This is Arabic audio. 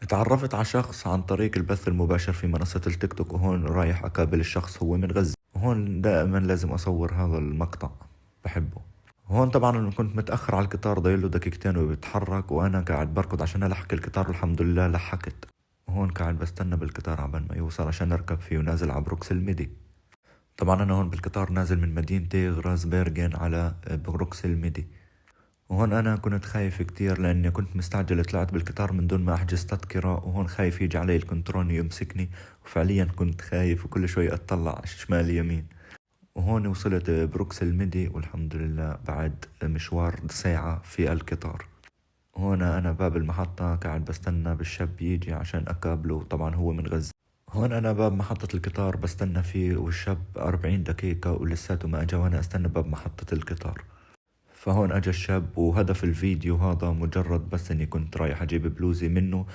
تعرفت على شخص عن طريق البث المباشر في منصة التيك توك، وهون رايح أقابل الشخص، هو من غزة. وهون دائما لازم أصور هذا المقطع، بحبه. هون طبعا أنا كنت متأخر على القطار، ضايله دقيقتين وبيتحرك، وأنا قاعد بركض عشان ألحق القطار، والحمد لله لحقت. وهون قاعد بستنى بالقطار عبال ما يوصل عشان أركب فيه، ونازل على بروكس الميدي. طبعا أنا هون بالقطار نازل من مدينتي غراز بيرغن على بروكس الميدي. وهون أنا كنت خايف كتير لأني كنت مستعجل، طلعت بالقطار من دون ما أحجز تذكرة، وهون خايف يجي علي الكنترول يمسكني. وفعليا كنت خايف، وكل شوي أطلع شمال يمين. وهون وصلت بروكس الميدي، والحمد لله بعد مشوار ساعة في القطار. هون أنا باب المحطة قاعد بستنى بالشاب يجي عشان أقابله، طبعا هو من غزة. هون أنا باب محطة القطار بستنى فيه، والشاب 40 دقيقة ولساته ما أجا، وأنا أستنى باب محطة القطار. فهون أجا الشاب، وهدف الفيديو هذا مجرد بس إني كنت رايح أجيب بلوزي منه.